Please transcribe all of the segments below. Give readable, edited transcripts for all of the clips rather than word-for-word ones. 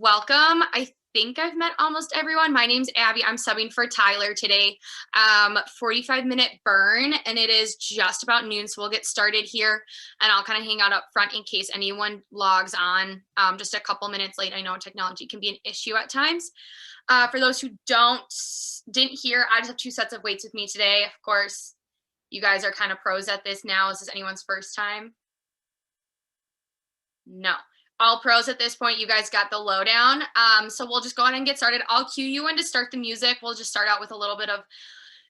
welcome. I think I've met almost everyone. My name's Abby. I'm subbing for Tyler today. 45-minute burn, and it is just about noon, so we'll get started here, and I'll kind of hang out up front in case anyone logs on just a couple minutes late. I know technology can be an issue at times. For those who didn't hear, I just have 2 sets of weights with me today. Of course, you guys are kind of pros at this now. Is this anyone's first time? No. All pros at this point. You guys got the lowdown. So we'll just go ahead and get started. I'll cue you in to start the music. We'll just start out with a little bit of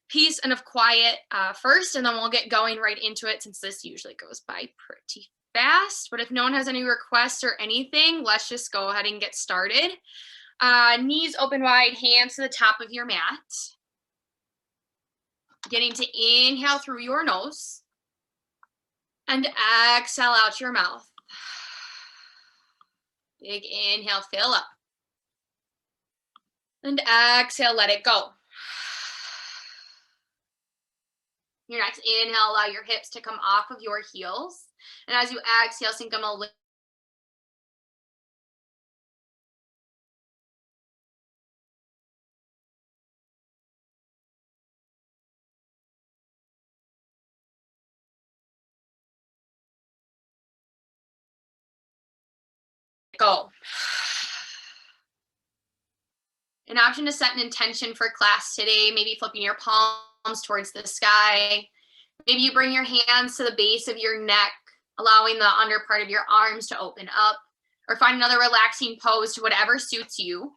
peace and of quiet first, and then we'll get going right into it since this usually goes by pretty fast. But if no one has any requests or anything, let's just go ahead and get started. Knees open wide, hands to the top of your mat. Getting to inhale through your nose and exhale out your mouth. Big inhale, fill up. And exhale, let it go. Your next inhale, allow your hips to come off of your heels. And as you exhale, sink them a little. Go. An option to set an intention for class today, maybe flipping your palms towards the sky. Maybe you bring your hands to the base of your neck, allowing the under part of your arms to open up, or find another relaxing pose to whatever suits you.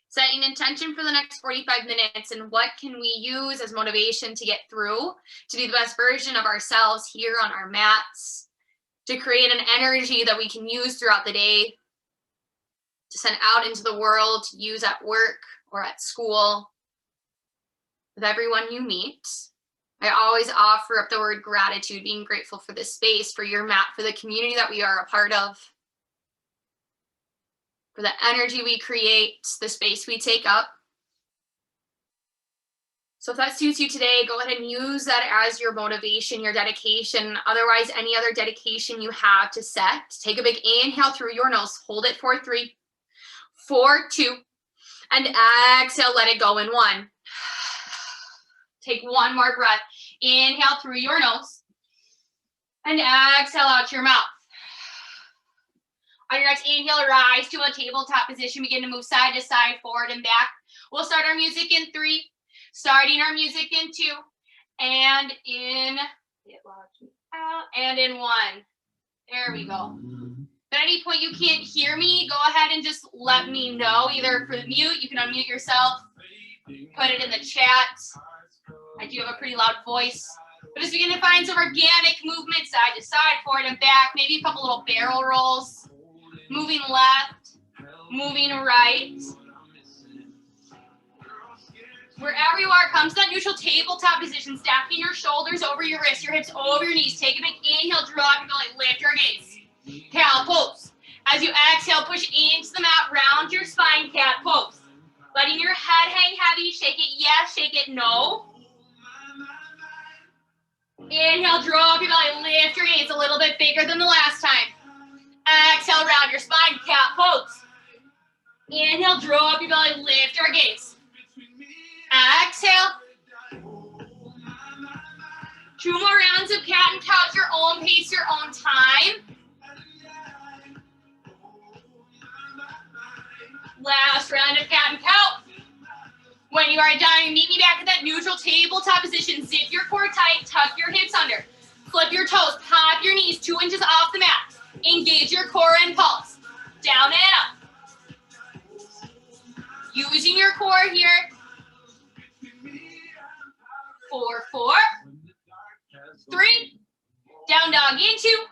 Set an intention for the next 45 minutes and what can we use as motivation to get through, to be the best version of ourselves here on our mats, to create an energy that we can use throughout the day, to send out into the world, to use at work or at school, with everyone you meet. I always offer up the word gratitude, being grateful for this space, for your mat, for the community that we are a part of, for the energy we create, the space we take up. So if that suits you today, go ahead and use that as your motivation, your dedication. Otherwise, any other dedication you have to set. Take a big inhale through your nose. Hold it for 3, 4, 2, and exhale, let it go in 1. Take one more breath. Inhale through your nose and exhale out your mouth. On your next inhale, rise to a tabletop position. Begin to move side to side, forward and back. We'll start our music in 3, starting our music in 2, and in, out, and in 1. There we go. If at any point you can't hear me, go ahead and just let me know. Either for the mute, you can unmute yourself, put it in the chat. I do have a pretty loud voice. But just begin to find some organic movement, side to side, forward and back. Maybe a couple little barrel rolls. Moving left, moving right. Wherever you are, come to that neutral tabletop position, stacking your shoulders over your wrists, your hips over your knees. Take a big inhale, drop your belly, lift your gaze. Cow pose. As you exhale, push into the mat, round your spine, cat pose. Letting your head hang heavy, shake it yes, shake it no. Inhale, drop your belly, lift your gaze a little bit bigger than the last time. Exhale, round your spine, cat pose. Inhale, drop your belly, lift your gaze. Exhale. 2 more rounds of cat and cow at your own pace, your own time. Last round of cat and cow. When you are done, meet me back at that neutral tabletop position. Zip your core tight, tuck your hips under. Flip your toes, pop your knees 2 inches off the mat. Engage your core and pulse. Down and up. Using your core here. 4, 4, 3, down dog in 2,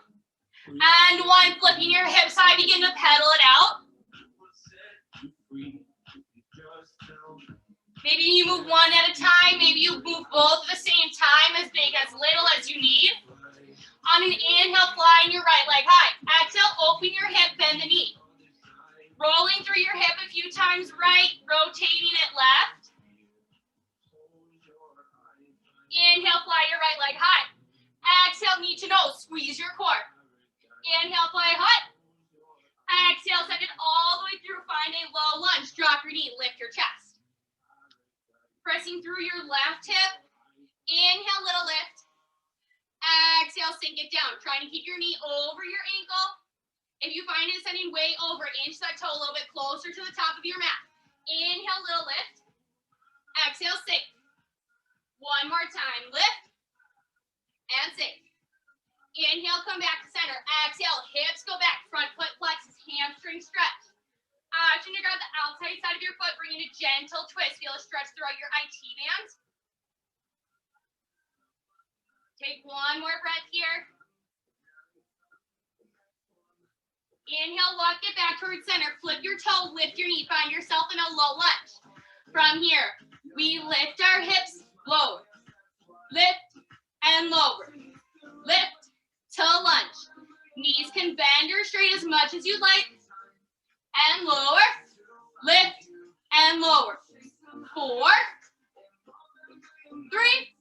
and 1. Flipping your hips high, begin to pedal it out. Maybe you move one at a time. Maybe you move both at the same time, as big, as little as you need. On an inhale, flying your right leg high. Exhale, open your hip, bend the knee. Rolling through your hip a few times right, rotating it left. Inhale, fly your right leg high. Exhale, knee to nose, squeeze your core. Inhale, fly high. Exhale, send it all the way through pressing through your left hip. Inhale, little lift. Exhale, sink it down. Trying to keep your knee over your ankle. If you find it sending way over, inch that toe a little bit closer to the top of your mat. Inhale, little lift. Exhale, sink. One more time, lift and sink. Inhale, come back to center. Exhale, hips go back. Front foot flexes, hamstring stretch. Option to grab the outside side of your foot, bring in a gentle twist. Feel a stretch throughout your IT band. Take one more breath here. Inhale, walk it back towards center. Flip your toe, lift your knee. Find yourself in a low lunge. From here, we lift our hips, lower. Lift and lower. Lift to lunge. Knees can bend or straight as much as you'd like. And lower. Lift and lower. 4, 3,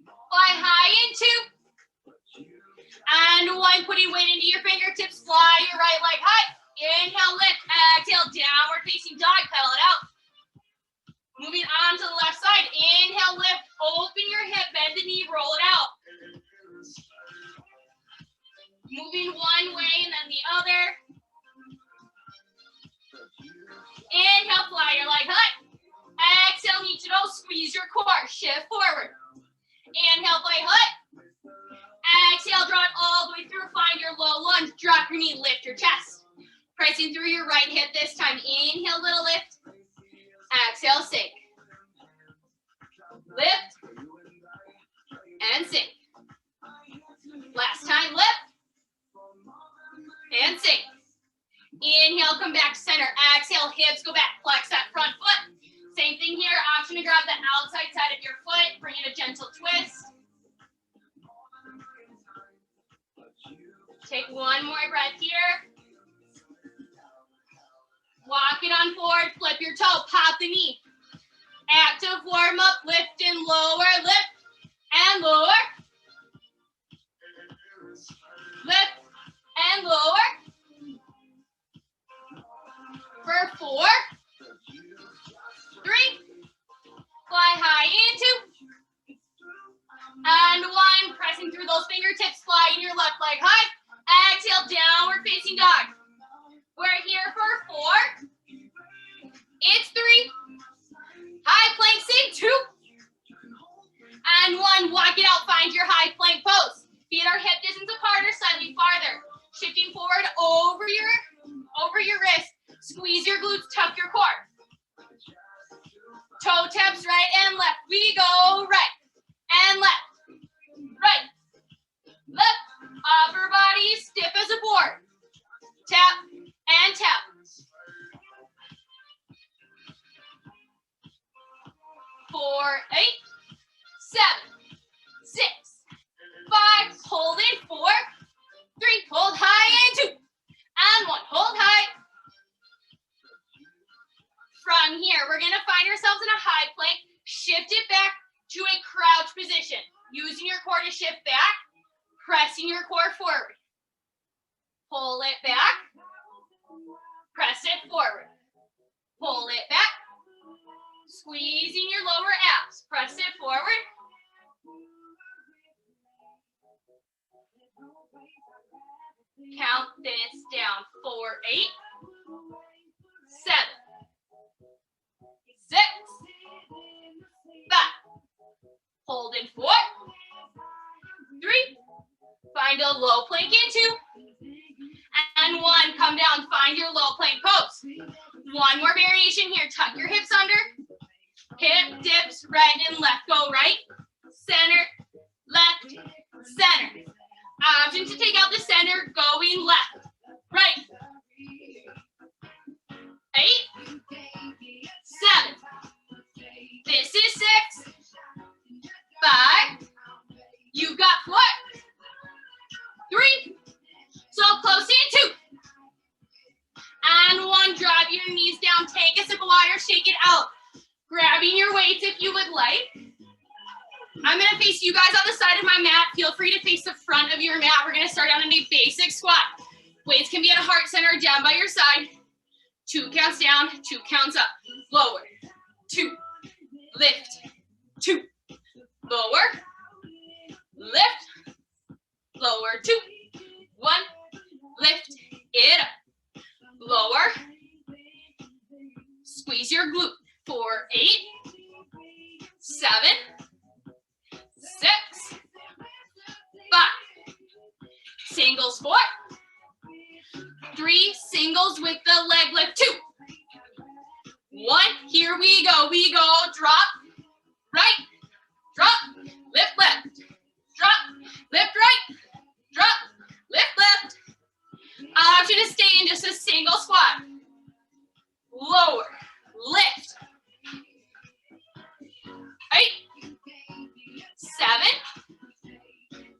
fly high in 2. And 1, putting weight into your fingertips, fly your right leg high. Inhale, lift, exhale, downward facing dog, pedal it out. Moving on to the left side, inhale, lift, open your hip, bend the knee, roll it out. Moving one way and then the other. Inhale, fly your leg high. Exhale, knee to nose, squeeze your core, shift forward. Inhale, fly high. Exhale, draw it all the way through, find your low lunge, drop your knee, lift your chest. Pressing through your right hip this time. Inhale, little lift. Exhale, sink. Lift and sink. Last time, lift and sink. Inhale, come back to center. Exhale, hips go back. Flex that front foot. Same thing here. Option to grab the outside side of your foot. Bring in a gentle twist. Take one more breath here. Walk it on forward. Flip your toe. Pop the knee. Active warm up. Lift and lower. Lift and lower. Lift and lower. For 4, 3, fly high into, and 1, pressing through those fingertips, flying your left leg high. Exhale, downward facing dog. We're here for 4, it's 3, high plank, sink, 2, and 1, walk it out, find your high plank pose. Feet are hip distance apart or slightly farther. Shifting forward over your wrist. Squeeze your glutes, tuck your core. Toe taps right and left. We go right and left. Right, left. Upper body stiff as a board. Tap and tap. 4, 8, 7, 6, 5. Hold in 4, 3. Hold high and 2. And 1. Hold high. From here, we're going to find ourselves in a high plank. Shift it back to a crouch position. Using your core to shift back, pressing your core forward. Pull it back, press it forward. Pull it back, squeezing your lower abs. Press it forward. Count this down. 4, 8, 7, 6, 5. Hold in 4, 3. Find a low plank in 2. And 1. Come down. Find your low plank pose. One more variation here. Tuck your hips under. Hip dips right and left. Go right, center, left, center. Option to take out the center, going left, right. 8, 7. This is 6, 5. You've got 4, 3. So close in 2. And 1. Drop your knees down. Take a sip of water. Shake it out. Grabbing your weights if you would like. I'm going to face you guys on the side of my mat. Feel free to face the front of your mat. We're going to start on a basic squat. Weights can be at a heart center or down by your side. 2 counts down, 2 counts up. Lower. 2. Lift. 2, lower, lift, lower, 2, 1, lift it up, lower, squeeze your glute for 8, 7, 6, 5, singles 4, 3, singles with the leg lift 2, 1, here we go, drop, right, drop, lift left, drop, lift right, drop, lift left. Option to stay in just a single squat. Lower, lift. 8, 7,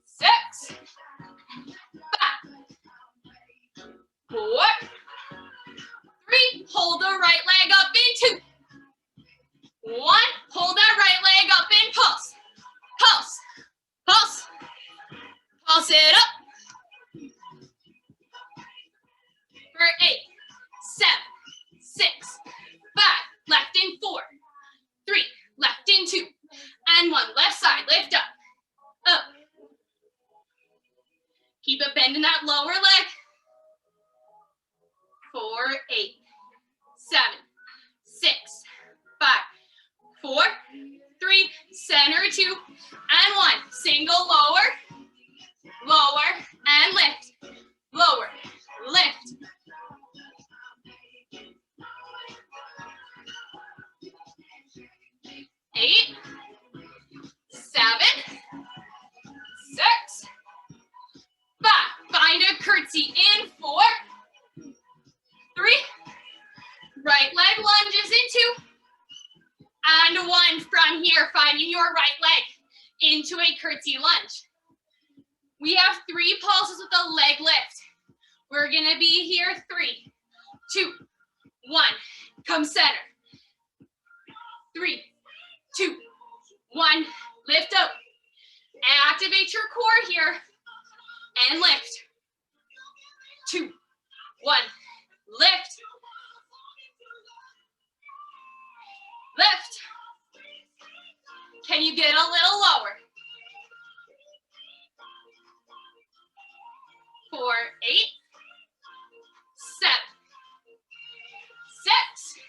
6, 5, 4, 3, hold the right leg up in 2, 1, hold that right leg up in pulse, pulse, pulse, pulse it up. For 8, 7, 6, 5, left in 4, 3, left in 2, and 1, left side, lift up, up. Keep it bending that lower leg. 4, 8, 7, 6, 5, 4, 3, center 2, and 1, single lower, lower, and lift, lower, lift. 8, 7, 6, 5. Find a curtsy in 4, 3. Right leg lunges in 2. And 1 from here, finding your right leg into a curtsy lunge. We have 3 pulses with a leg lift. We're gonna be here 3, 2, 1. Come center. 3, 2, 1, lift up. Activate your core here and lift. 2, 1, lift. Lift. Can you get a little lower? 4, 8, 7, 6,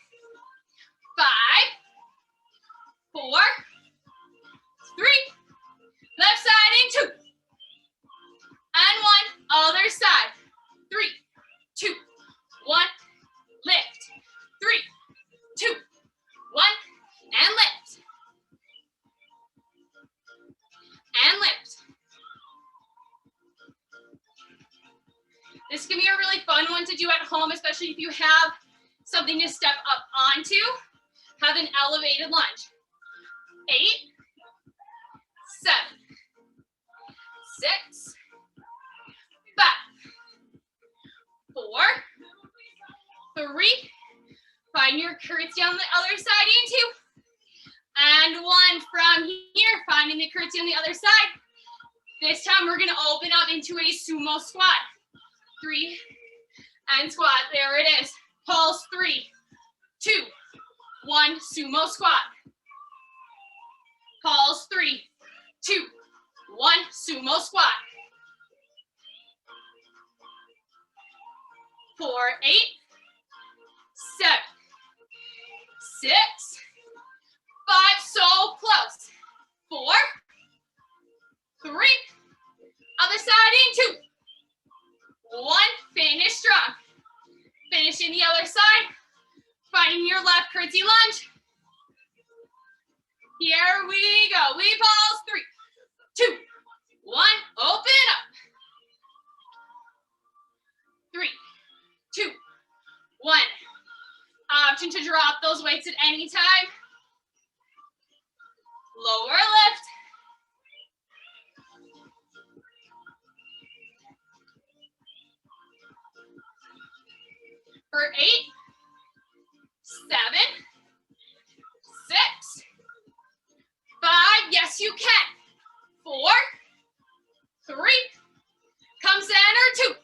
5, 4, 3, left side in 2, and 1, other side, 3, 2, 1, lift, 3, 2, 1, and lift, and lift. This can be a really fun one to do at home, especially if you have something to step up onto. Have an elevated lunge. 8, 7, 6, 5, 4, 3. Find your curtsy on the other side in 2. And 1 from here, finding the curtsy on the other side. This time we're gonna open up into a sumo squat. 3, and squat, there it is. Pulse, 3, 2, 1, sumo squat. Pulse, 3, 2, 1, sumo squat. 4, 8, 7, 6, 5, so close. 4, 3, other side in 2. 1, finish strong. Finishing the other side. Finding your left curtsy lunge. Here we go. We pulse. 3, 2, 1, open up. 3, 2, 1. Option to drop those weights at any time. Lower lift. For 8, 7, 6, 5, yes you can. 4, 3, come center, 2,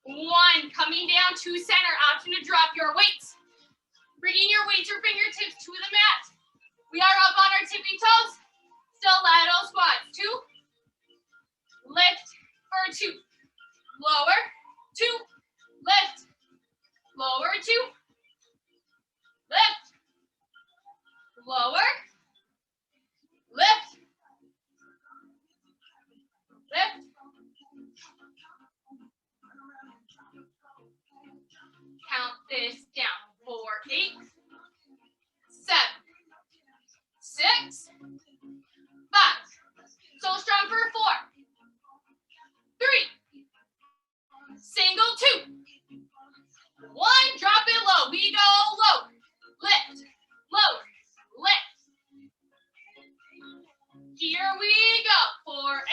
1, coming down to center, option to drop your weights. Bringing your weights or fingertips to the mat. We are up on our tippy toes. Stiletto squats. 2. Lift for 2. Lower. 2. Lift. Lower. 2. Lift. Lower. Lift. Lift. Count this down. 4, 8, 7, 6, 5. So strong for 4, 3, single 2, 1. Drop it low. We go low. Lift, lower, lift. Here we go. 4,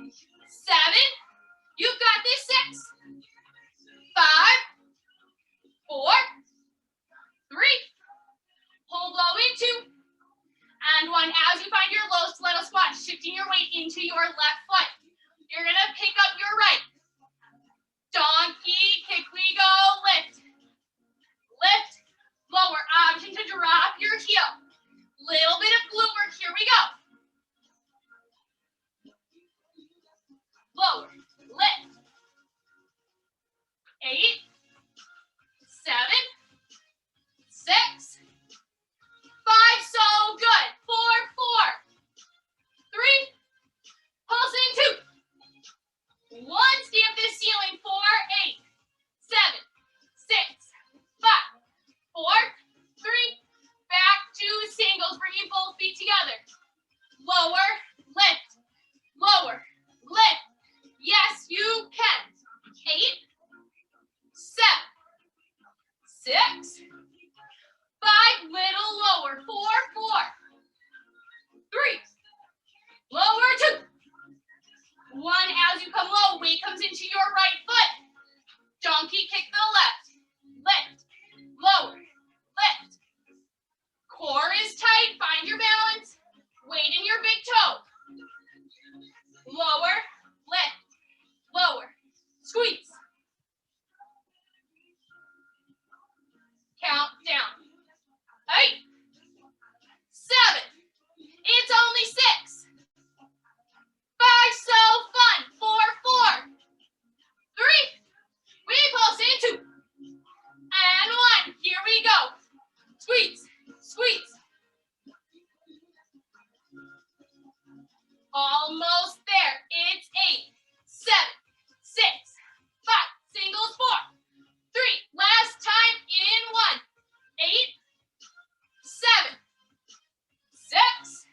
8, 7. You've got this. 6, 5, 4, 3. Hold low in 2. And 1. As you find your low stiletto squat, shifting your weight into your left foot. You're going to pick up your right. Donkey kick, we go. Lift. Lift. Lower. Option to drop your heel. Little bit of glute work. Here we go. Lower. Lift. 8, 7, 6, 5. So good. 4, 4, 3. Pulse in 2. 1. Stamp the ceiling. 4, 8, 7, 6, 5, 4, 3. Back to singles. Bringing both feet together. Lower. Lift. Lower. Lift. Yes, you can. 8, 7, 6, 5. Little lower. 4, 4, 3. Lower. 2. 1. As you come low, weight comes into your right foot. Donkey kick the left. Lift. Lower. Lift. Core is tight. Find your balance. Weight in your big toe. Lower. Lift. Lower. Squeeze. Count down. 8, 7. It's only 6. 5. So fun. 4, 4, 3. We pulse in 2. And 1. Here we go. Squeeze. Squeeze. Almost there. It's 8, 7, 6, 5. Singles 4, 3. Last time in 1. 8, 7, 6,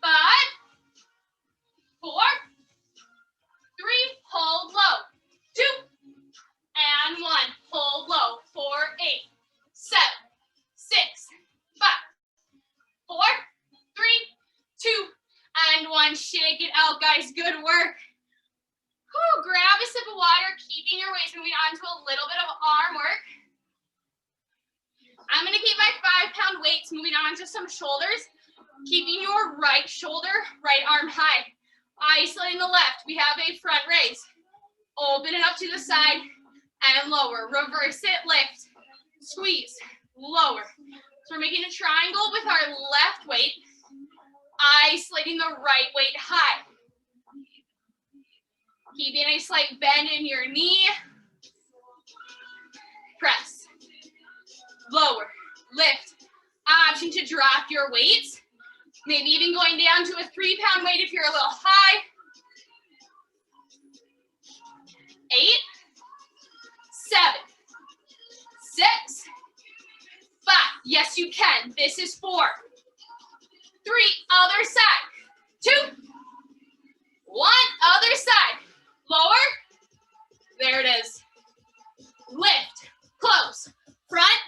5, 4, 3. Hold low. 2 and 1. Hold low. 4, 8, 7, 6, 5, 4, 3, 2 and 1. Shake it out, guys. Good work. Whew, grab a sip of water, keeping your waist. Moving on to a little bit of arm work. I'm going to keep my 5-pound weights. Moving on to some shoulders. Keeping your right shoulder, right arm high. Isolating the left. We have a front raise. Open it up to the side and lower. Reverse it, lift, squeeze, lower. So we're making a triangle with our left weight. Isolating the right weight high. Keeping a slight bend in your knee. Press. Lower. Lift. Option to drop your weights. Maybe even going down to a 3-pound weight if you're a little high. 8, 7, 6, 5. Yes, you can. This is 4, 3. Other side. 2, 1. Other side. Lower. There it is. Lift. Close. Front.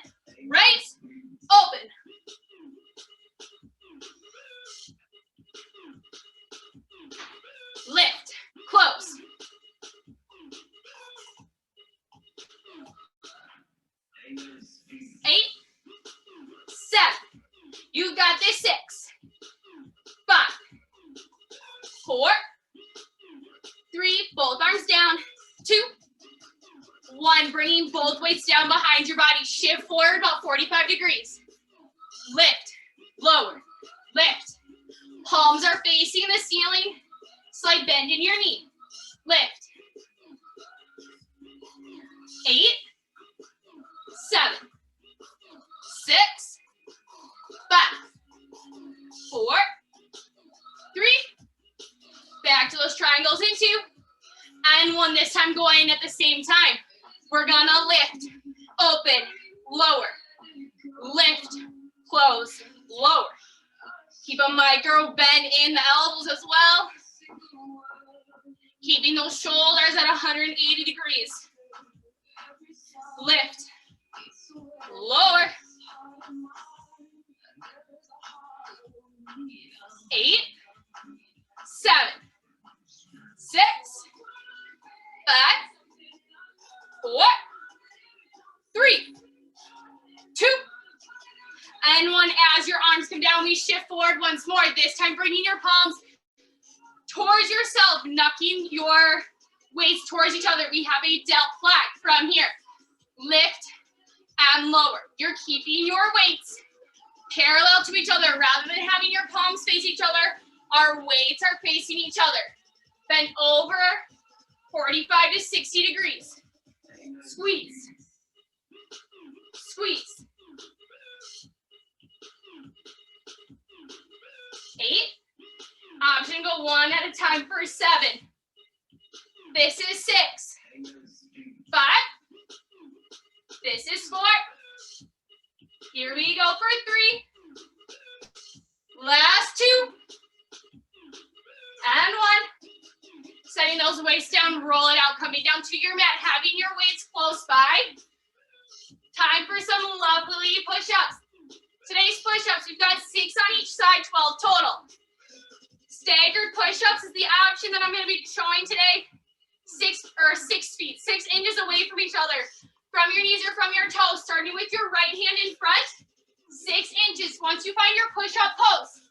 Raise. Open. Lift. Close. Eight, 7. You've got this. 6, 5, 4, 3. Both arms down. 2, 1. Bringing both weights down behind your body. Shift forward about 45 degrees. Lift. lower, lift. Palms are facing the ceiling. Slight bend in your knee. Lift. 8, 7, 6, 5, 4, 3. Back to those triangles in 2. And 1 this time going at the same time. We're gonna lift, open, lower, lift, close, lower. Keep a micro bend in the elbows as well. Keeping those shoulders at 180 degrees. Lift, lower. 8, 7, 6, 5, 4, 3, 2, and 1. As your arms come down, we shift forward once more. This time, bringing your palms towards yourself, knucking your weights towards each other. We have a delt flag from here. Lift and lower. You're keeping your weights parallel to each other rather than having your palms face each other. Our weights are facing each other. Bend over 45 to 60 degrees. Squeeze. Squeeze. 8. Option go 1 at a time for 7. This is 6. 5. This is 4. Here we go for 3. Last 2. And 1. Setting those weights down, roll it out, coming down to your mat, having your weights close by. Time for some lovely push-ups. Today's push-ups, we've got 6 on each side, 12 total. Staggered push-ups is the option that I'm going to be showing today. 6 feet, 6 inches away from each other. From your knees or from your toes, starting with your right hand in front. 6 inches. Once you find your push-up pose,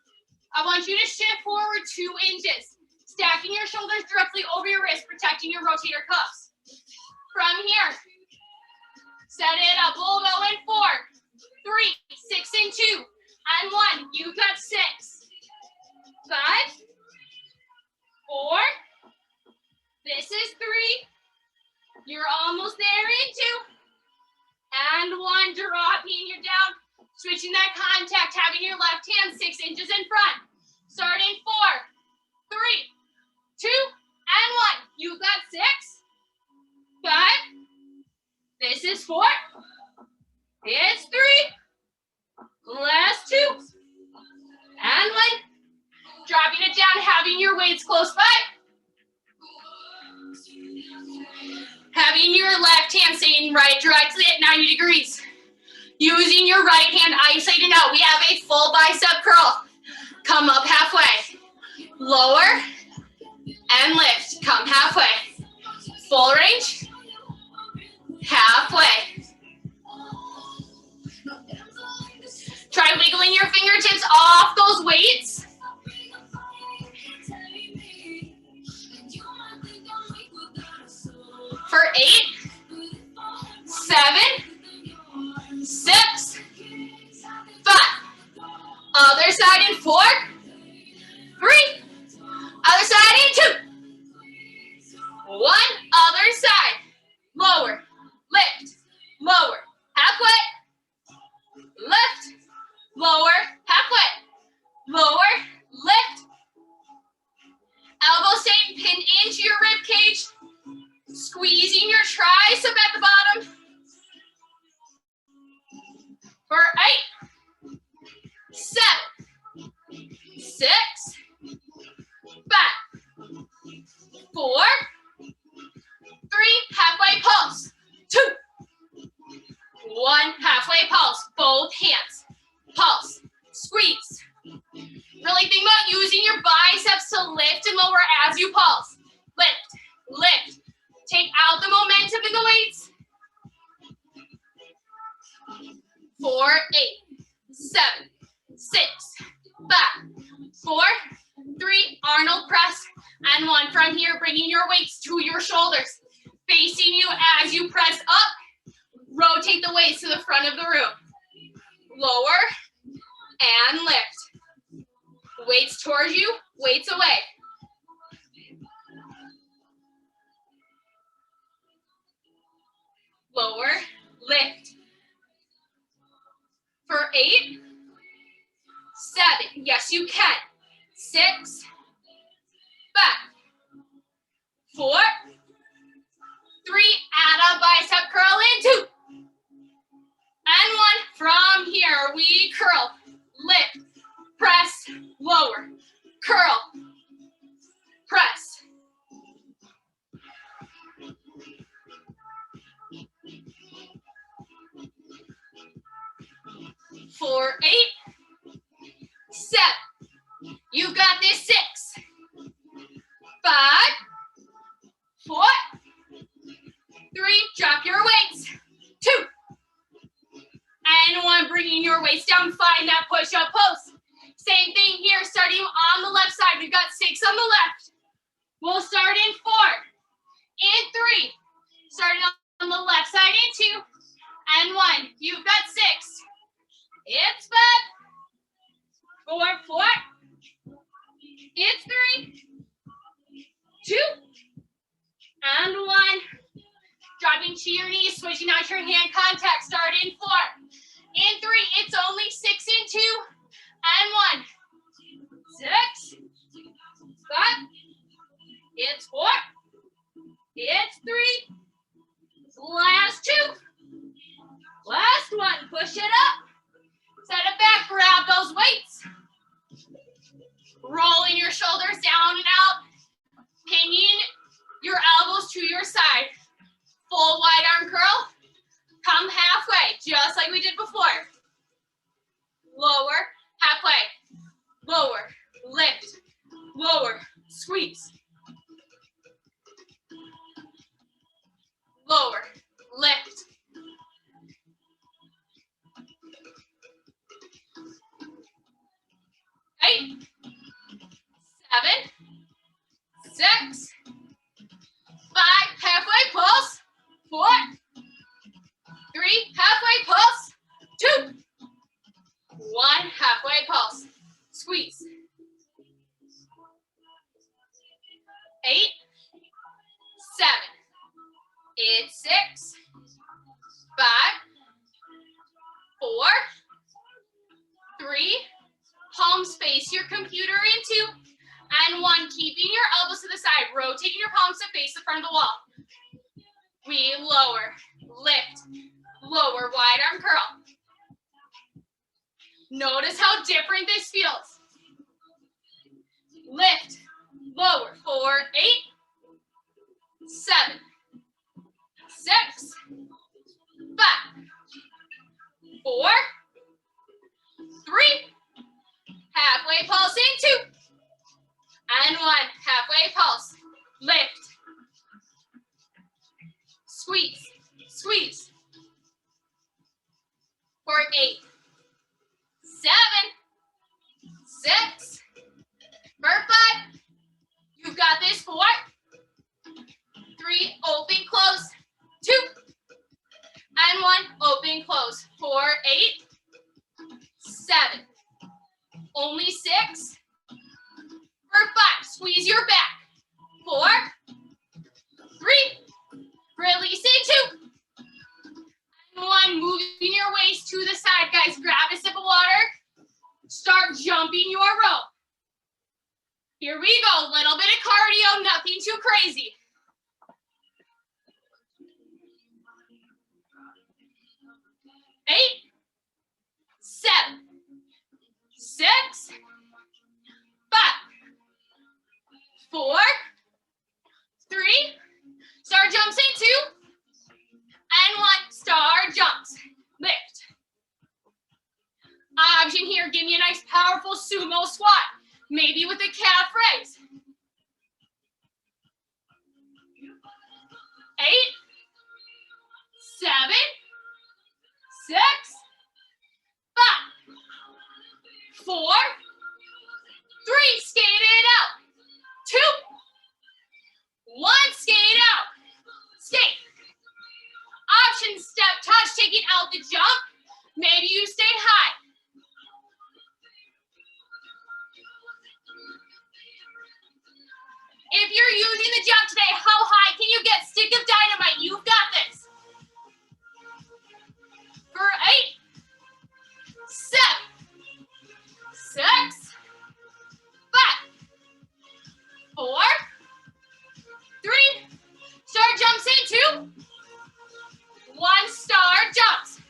I want you to shift forward 2 inches. Stacking your shoulders directly over your wrist, protecting your rotator cuffs. From here, set it up. We'll go in 4, 3, 6 and 2, and 1. You've got 6, 5, 4. This is 3. You're almost there in 2. And 1. Dropping you down. Switching that contact, having your left hand 6 inches in front. Starting 4, 3, 2, and 1. You've got 6, 5. This is 4. It's 3. Last 2. And 1. Dropping it down, having your weights close by. Having your left hand staying right directly at 90 degrees. Using your right hand isolated out. We have a full bicep curl. Come up halfway. Lower and lift. Come halfway. Full range. Halfway. Try wiggling your fingertips off those weights. For 8, 7, 6, 5. Other side in 4, 3. Other side in 2. 1. Other side. Lower. Lift. Lower. Halfway. Lift. Lower. Halfway. Lower. Lift. Elbow staying pinned into your rib cage. Squeezing your tricep at the bottom. For 8, 7, 6, 5, 4, 3. Halfway pulse. 2, 1. Halfway pulse. Both hands. Pulse. Squeeze. Really think about using your biceps to lift and lower as you pulse. Lift. Lift. Take out the momentum in the weights. 4, 8, 7, 6, 5, 4, 3. Arnold press. And 1. From here, bringing your weights to your shoulders. Facing you as you press up. Rotate the weights to the front of the room. Lower and lift. Weights towards you, weights away. Lower, lift. For 8, 7, yes you can. 6, 5, 4, 3, add a bicep curl in 2. And 1, from here we curl, lift, press, lower, curl, press. For 8, 7, you got this. 6, 5, 4, 3, drop your weights, 2, and 1, bringing your weights down, find that push-up pose. Same thing here, starting on the left side. We've got 6 on the left. We'll start in 4, in 3, starting on the left side in 2, and 1. You've got 6. It's 5, 4, 4. It's 3, 2, and 1. Dropping to your knees, switching out your hand contact. Start in 4, in 3. It's only 6 in 2, and 1. 6, 5. It's 4. It's 3. Last 2. Last 1. Push it up. Set it back. Grab those weights. Rolling your shoulders down and out. Pinging your elbows to your side. Full wide arm curl. Come halfway, just like we did before. Lower, halfway. Lower, lift. Lower, squeeze. Lower, lift. Eight, 7, 6, 5, halfway pulse. 4, 3, halfway pulse. 2, 1, halfway pulse. Squeeze. 8, 7. It's 6, 5, 4, 3. Palm space your computer into, and 1. Keeping your elbows to the side, rotating your palms to face the front of the wall. We lower, lift, lower, wide arm curl. Notice how different this feels. Lift, lower, 4, 8, 7, 6, 5, 4, 3, halfway pulse in 2, and 1, halfway pulse, lift, squeeze, squeeze, for 8, 7, 6, for 5, you've got this. 4, 3, open, close, 2, and 1, open, close, 4, 8, 7, only 6, for 5, squeeze your back, 4, 3, release in 2, and 1, moving your waist to the side, guys. Grab a sip of water, start jumping your rope. Here we go, little bit of cardio, nothing too crazy. 8, 7, 6, 5, 4, 3, star jumps in 2, and 1, star jumps, lift. Option here, give me a nice powerful sumo squat, maybe with a calf raise. 8, 7, 6, 5, 4, 3, skate it out, 2, 1, skate out, skate. Option step touch, take it out the jump. Maybe you stay high. you're using the jump today, how high can you get? Stick of dynamite, you've got this. For 8, 7, 6, 5, 4, 3, start jumps in 2, 1, start jumps.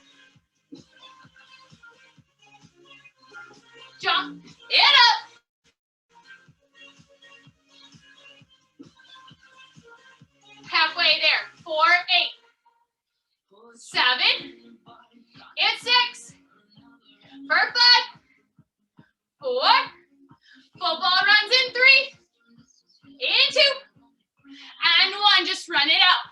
Jump it up. Halfway there. 4, 8, 7, and 6. For 5, 4. Football runs in 3, in 2, and 1. Just run it out.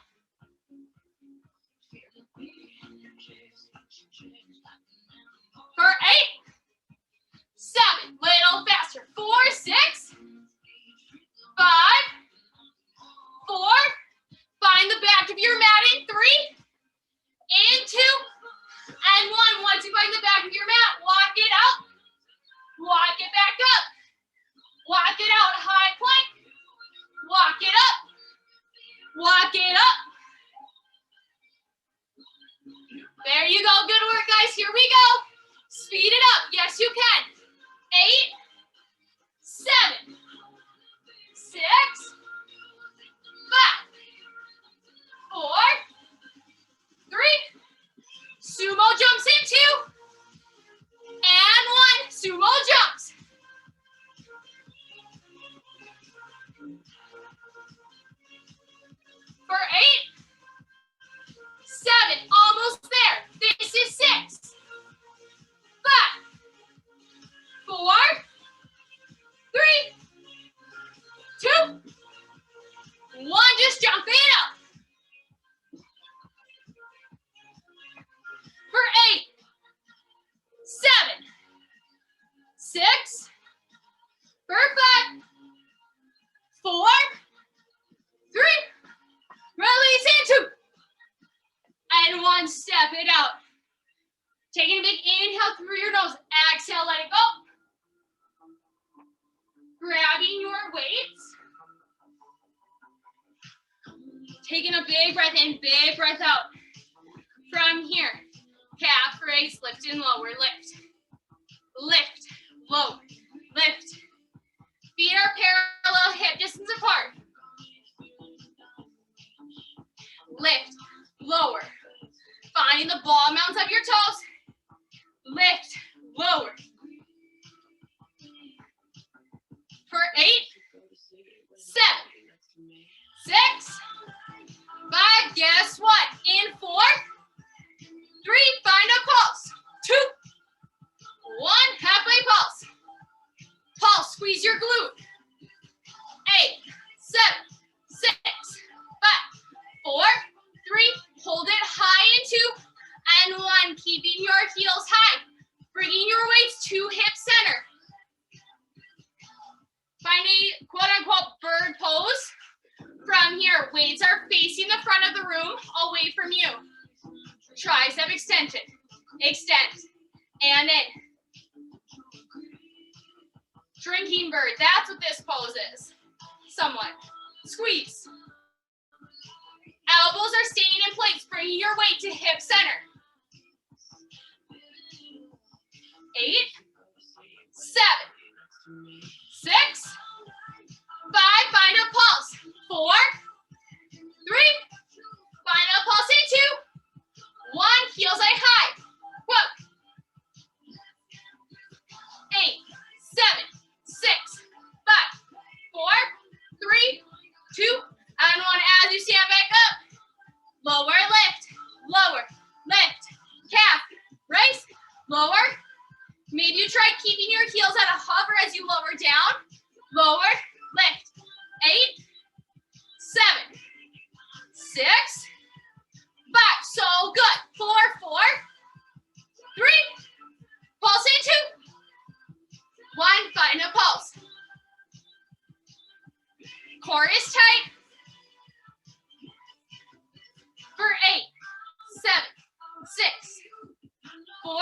For 8, 7. Little faster. 4, 6, 5, 4. Find the back of your mat in 3, in 2, and 1. Once you find the back of your mat, walk it out. Walk it back up. Walk it out, high plank. Walk it up. Walk it up. There you go. Good work, guys. Here we go. Speed it up. Yes, you can. 8, 7, 6, 5, 4, 3. Sumo jumps in 2, and 1. Sumo jumps. For 8, 7, almost there. This is 6, 5, 4, 3, 2, 1. Just jump it up. For 8, 7, 6, for 5, 4, 3, release into, and 1. Step it out. Taking a big inhale through your nose. Exhale, let it go. Grabbing your weights. Taking a big breath in, big breath out. From here, calf raise, lift and lower, lift. Lift, lower, lift. Feet are parallel, hip distance apart. Lift, lower. Finding the ball mounts of your toes. Lift, lower. For 8, 7, 6, 5. Guess what? In 4, 3. Find a pulse. 2, 1. Halfway pulse. Pulse. Squeeze your glute. 8, 7, 6, 5, 4, 3. Hold it high in 2, and 1. Keeping your heels high. Bringing your weights to hip center. Find a quote-unquote bird pose. From here, weights are facing the front of the room, away from you. Tricep extension. Extend. And in. Drinking bird. That's what this pose is. Somewhat. Squeeze. Elbows are staying in place, bringing your weight to hip center. 8, 7, 6, 5. Find a pulse. 4, 3. Find a pulse in 2, 1. Heels eye high. Whoa. 8, 7, 6, 5, 4, 3, 2, and 1. As you stand back up, lower, lift, lower, lift, calf, raise, lower. Maybe you try keeping your heels at a hover as you lower down, lower, lift. 8, 7, 6, 5. So good. 4, 4, 3. Pulse in 2, 1. Find a pulse. Core is tight. For 8, 7, 6, 4,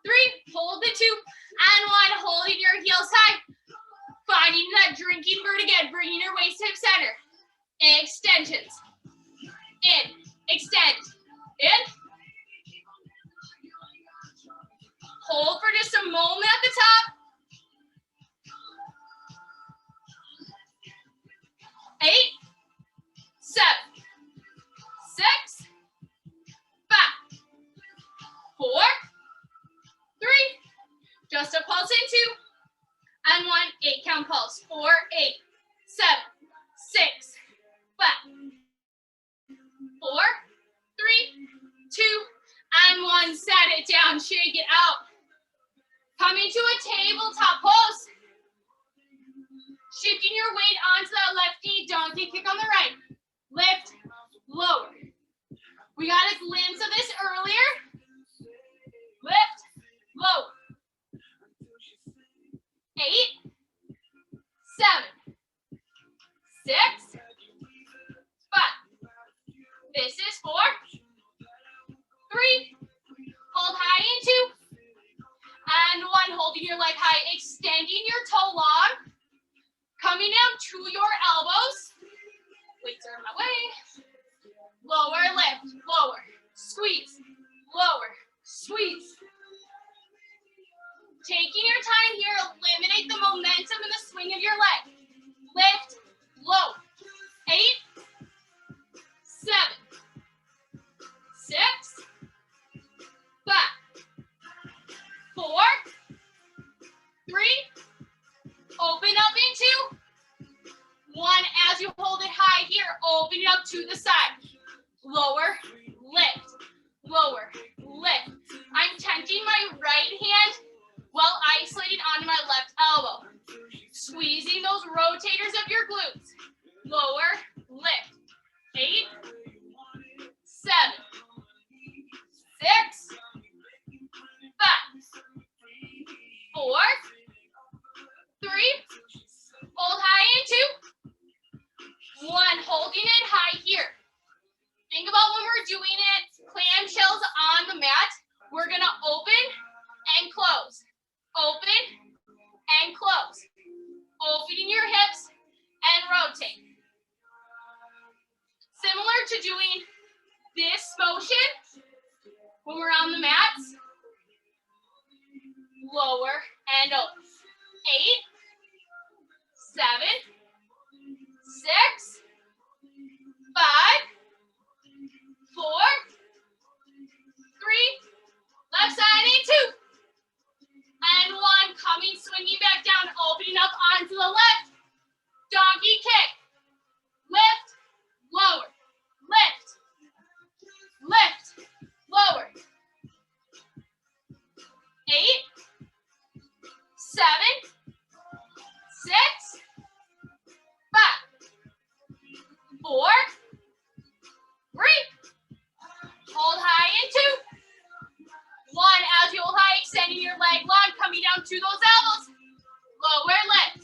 3. Hold the 2, and 1. Holding your heels high. Finding that drinking bird again, bringing your waist to hip center. Extensions. In, extend, in. Hold for just a moment at the top. 8, 7, 6, 5, 4, 3, just a pulse in 2, and 1, 8 count pulse, 4, 8, 7, 6, 5, 4, 3, 2, and 1, set it down, shake it out. Coming to a tabletop pose. Shifting your weight onto that left knee, donkey kick on the right. Lift, lower. We got a glimpse of this earlier. Lift, lower. 8, 7, 6, 5. This is 4, 3, hold high in 2, and 1, holding your leg high, extending your toe long, coming down to your elbows. Weights are in my way. Lower, lift, lower, squeeze, lower, squeeze. Taking your time here, eliminate the momentum in the swing of your leg. Lift, low. 8, 7, 6, 5, 4, 3, open up in 2, 1, as you hold it high here, open it up to the side. Lower, lift, lower, lift. I'm tenting my right hand while isolating onto my left elbow. Squeezing those rotators of your glutes. Lower, lift. 8, 7, 6, 5, 4, 3, hold high in 2, 1, holding it high here. Think about when we're doing it, clamshells on the mat, we're gonna open and close, open and close, opening your hips and rotate. Similar to doing this motion when we're on the mats, lower and open. 8, 7, 6, 5, 4, 3, left side in 2, and 1, coming, swinging back down, opening up onto the left, donkey kick, lift, lower, lift, lift, lower. 8, 7, 6, 5, 4, 3, hold high in 2, 1, as you hold high, extending your leg long, coming down to those elbows, lower, lift,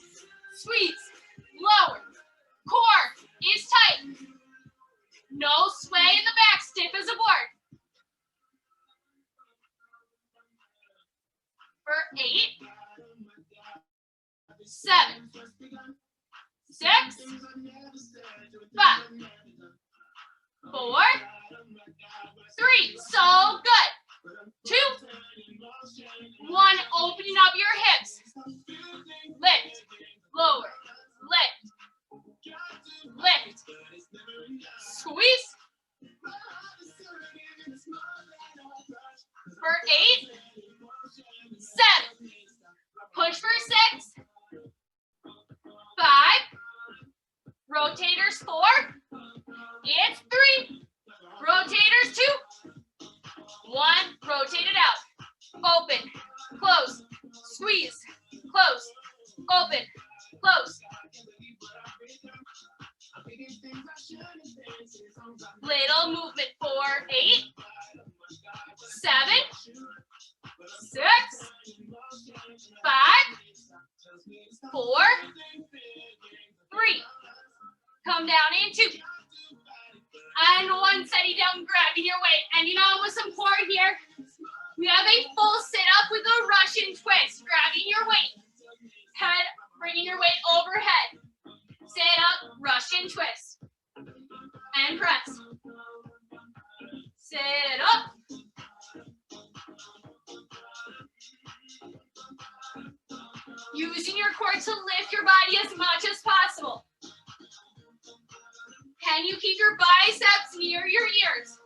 squeeze, lower, core is tight, no sway in the back, stiff as a board. For 8, 7, 6, 5, 4, 3, so good. 2, 1, opening up your hips. Lift, lower, lift, lift, squeeze. For 8, 7, push for 6, 5, rotators 4, it's 3, rotators 2, 1, rotate it out, open, close, squeeze, close, open, close. Little movement for 8, 7, 6, 5, 4, 3. Come down in 2. And 1, setting down, grabbing your weight. And you know, with some core here, we have a full sit-up with a Russian twist, grabbing your weight. Head Bringing your weight overhead. Stand up, Russian twist. And press. Sit up. Using your core to lift your body as much as possible. Can you keep your biceps near your ears?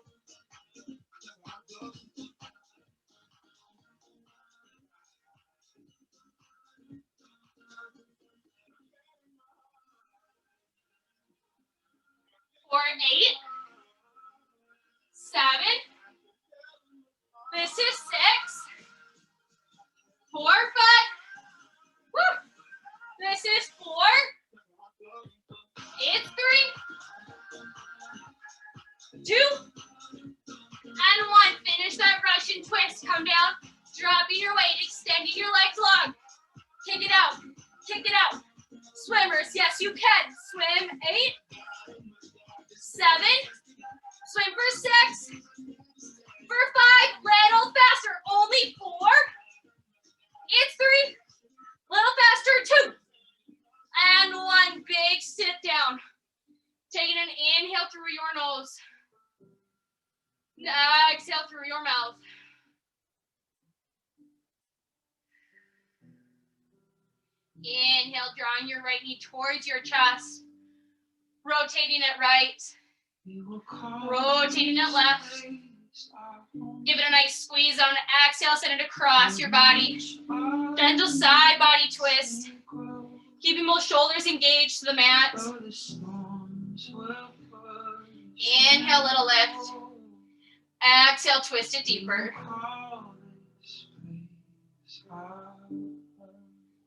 For 8, 7, this is 6, 4, 5, woo. This is 4, it's 3, 2, and 1. Finish that Russian twist. Come down, dropping your weight, extending your legs long. Kick it out, kick it out. Swimmers, yes you can. Swim 8, 7, swim for 6, for 5, little faster, only 4, it's 3, little faster, 2, and 1, big sit down. Taking an inhale through your nose, exhale through your mouth. Inhale, drawing your right knee towards your chest, rotating it right, rotating it left. Give it a nice squeeze on an exhale, send it across your body. Gentle side body twist. Keeping both shoulders engaged to the mat. Inhale, little lift. Exhale, twist it deeper.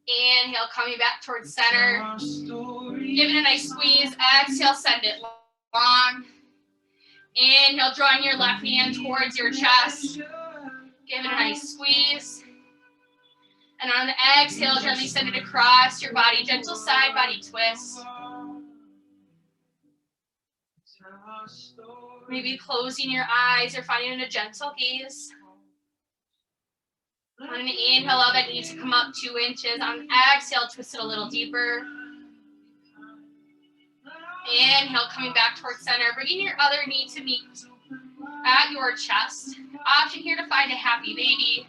Inhale, coming back towards center. Give it a nice squeeze. Exhale, send it long. Inhale, drawing your left hand towards your chest. Give it a nice squeeze. And on the exhale, gently send it across your body. Gentle side body twist. Maybe closing your eyes or finding a gentle gaze. On an inhale, allow that knee to come up 2 inches. On an exhale, twist it a little deeper. Inhale, coming back towards center. Bringing your other knee to meet at your chest. Option here to find a happy baby.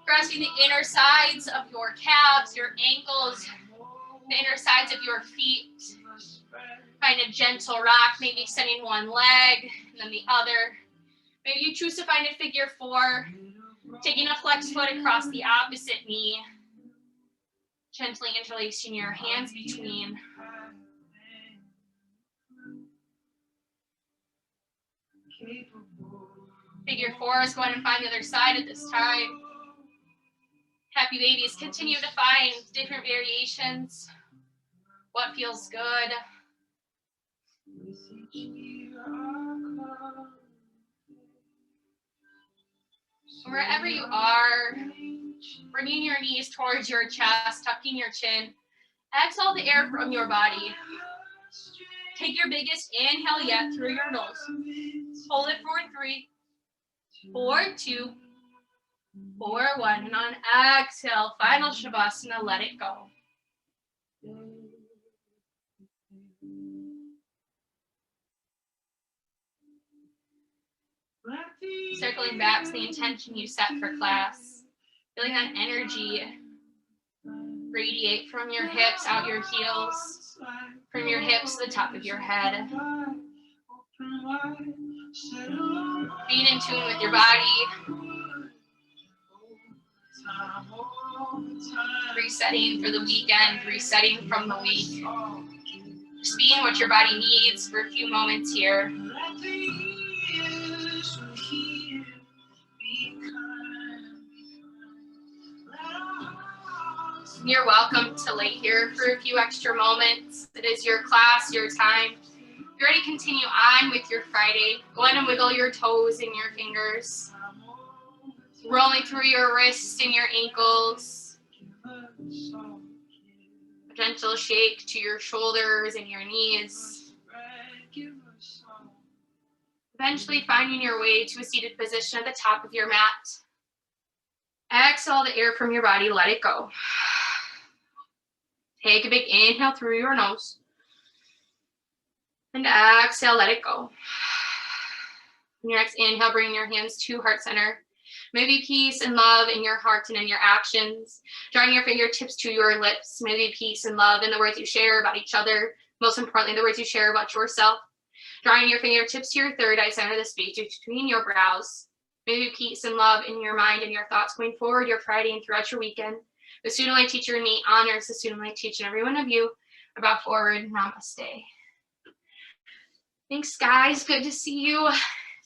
Grasping the inner sides of your calves, your ankles, the inner sides of your feet. Find a gentle rock, maybe extending one leg and then the other. Maybe you choose to find a figure 4. Taking a flex foot across the opposite knee. Gently interlacing your hands between. Figure 4 is going to find the other side at this time. Happy babies, continue to find different variations. What feels good? Wherever you are, bringing your knees towards your chest, tucking your chin. Exhale the air from your body. Take your biggest inhale yet through your nose. Hold it for 3, 4, 2, 4, 1. And on exhale, final Shavasana, let it go. Circling back to the intention you set for class. Feeling that energy radiate from your hips out your heels, from your hips to the top of your head. Being in tune with your body. Resetting for the weekend, resetting from the week. Just being what your body needs for a few moments here. You're welcome to lay here for a few extra moments. It is your class, your time. You're ready to continue on with your Friday. Go ahead and wiggle your toes and your fingers. Rolling through your wrists and your ankles. A gentle shake to your shoulders and your knees. Eventually finding your way to a seated position at the top of your mat. Exhale the air from your body, let it go. Take a big inhale through your nose. And exhale, let it go. On your next inhale, bring your hands to heart center. Maybe peace and love in your heart and in your actions. Drawing your fingertips to your lips. Maybe peace and love in the words you share about each other. Most importantly, the words you share about yourself. Drawing your fingertips to your third eye center, the space between your brows. Maybe peace and love in your mind and your thoughts going forward, your Friday and throughout your weekend. The student life teacher in me honors the student life teacher and every one of you. About forward, namaste. Thanks, guys. Good to see you.